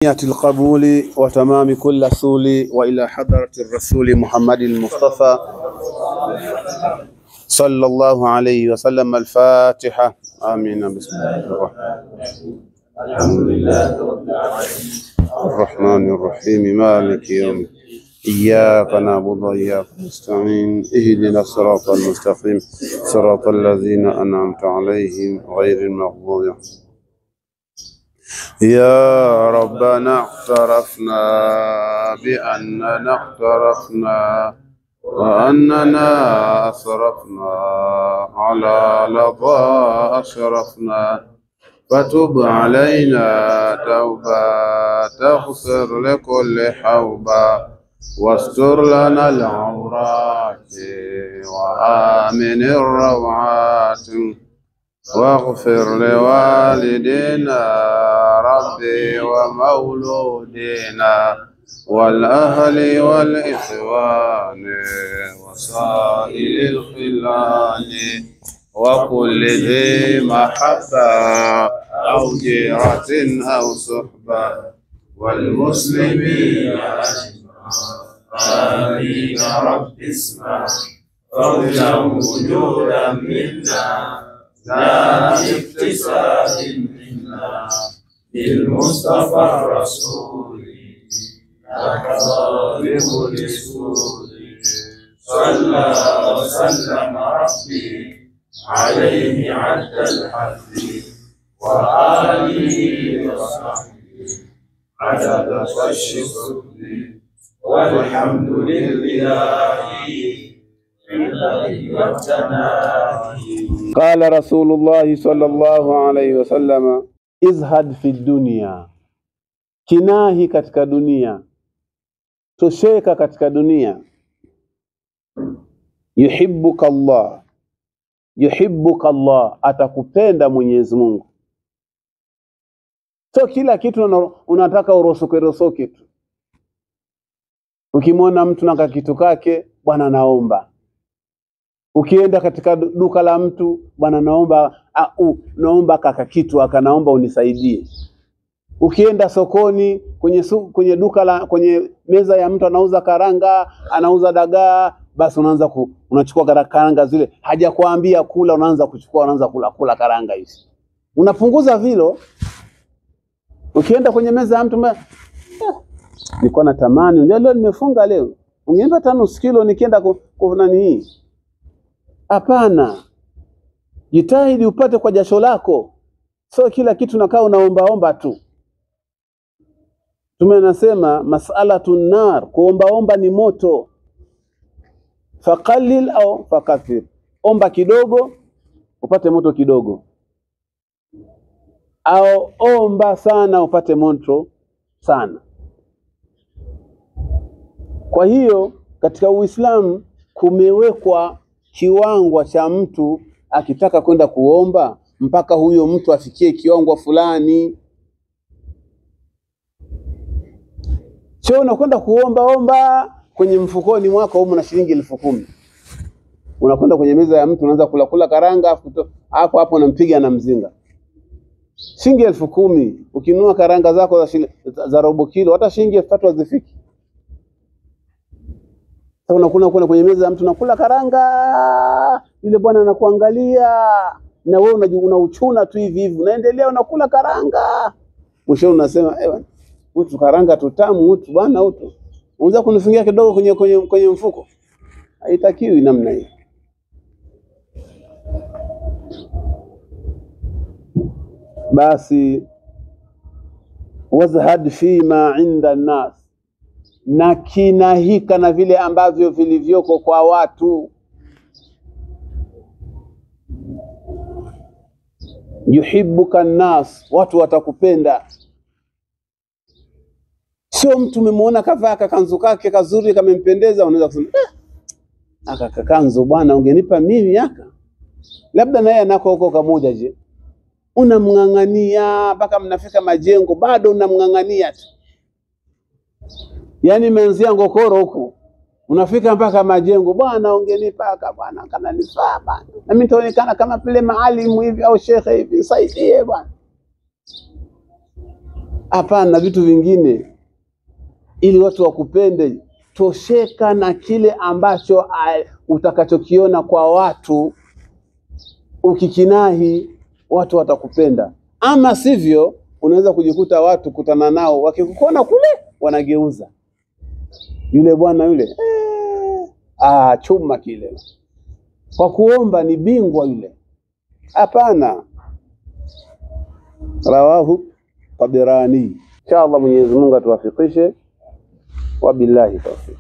القبول وتمام كل سول وإلى حضرة الرسول محمد المصطفى صلى الله عليه وسلم. الفاتحة. آمين. بسم الله الرحمن الرحيم. الحمد لله رب العالمين الرحمن الرحيم مالك يوم إياك نعبد وإياك نستعين اهدنا الصراط المستقيم صراط الذين أنعمت عليهم غير المغضوب عليهم. يا ربنا اعترفنا بأننا اخترفنا وأننا أسرفنا على لظى أشرفنا فتب علينا توبة تغفر لكل حوبة واستر لنا العورات وآمن الروعات واغفر لوالدينا ربي ومولودينا والأهل والإخوان وسائر الخلان وكل ذي محبة أو جيرة أو صحبة والمسلمين آمين. رب اسمع فضلا وجودا منا لا اكتساب منا بالمصطفى الرسول كظالم لسول صلى وسلم ربي عليه عد الحد وآله وصحبه عدد خش الصدق والحمد لله. قال رسول الله صلى الله عليه وسلم izhad fi dunia, kinahi katika dunia, tosheka katika dunia. Yuhibbuka Allah, yuhibbuka Allah, atakupenda Mwenyezi Mungu. So kila kitu unataka urosoke tu. Ukimwona mtu na kitu kake, bwana naomba. Ukienda katika duka la mtu, bwana naomba kaka kitu akanaomba unisaidie. Ukienda sokoni kwenye duka kwenye meza ya mtu anauza karanga, anauza dagaa, basi unachukua karanga zile, hajakuambia kula, unaanza kuchukua, unaanza kula karanga hizi. Unapunguza vilo. Ukienda kwenye meza ya mtu, nilikuwa natamani, leo nimefunga leo. Ungenipa 5 kilo nikienda kwa nani hii? Hapana. Jitahidi upate kwa jasho lako. So kila kitu nakaa unaomba tu. Tumenasema mas'alatun nar, kuomba ni moto. Faqallil au fakathir. Omba kidogo upate moto kidogo. Au omba sana upate moto sana. Kwa hiyo katika Uislamu kumewekwa kiwango cha mtu akitaka kwenda kuomba mpaka huyo mtu afikie kiwango fulani. Sio unakwenda kuomba kwenye mfukoni mwako huko na shilingi 10,000. Unakwenda kwenye meza ya mtu unaanza kula karanga, hapo unampiga na mzinga. Shilingi 10,000 ukinunua karanga zako za robo kilo, hata shilingi 3,000 hazifiki. Unakuna kwenye meza ya mtu nakula karanga, yule bwana anakuangalia na wewe unauchuna tu hivi unaendelea unakula karanga. Mwisho unasema utu karanga tutamu utu bwana utu. Unaweza kunifungia kidogo kwenye mfuko. Haitakiwi namna hiyo. Basi wazhad fi ma inda nas, na kinahika na vile ambavyo vilivyoko kwa watu. Yuhibbuka nas, watu watakupenda. Sio mtu umemwona kavaa kanzu kake kazuri kamempendeza, unaweza kusema aka kanzu bwana ungenipa mimi yaka. Labda naye anako huko kamoja je. Unamngangania mpaka mnafika majengo, bado unamngangania tu. Yaani meanzia Ngokoro huko unafika mpaka majengo, bwana ungenipaka bwana kana nifaa bwana, na mimi nitaonekana kama vile maalimu hivi au shekhe hivi, saidie bwana. Hapana, vitu vingine. Ili watu wakupende, tosheka na kile ambacho utakachokiona kwa watu. Ukikinahi watu watakupenda. Ama sivyo unaweza kujikuta watu kutana nao wakikuona kule wanageuza. Yule bwana yule chuma kile. Kwa kuomba ni bingwa yule. Hapana. Rawahu Tabarani. Inshallah Mwenyezi Mungu atuwafikishe. Wabillahi tawfiq.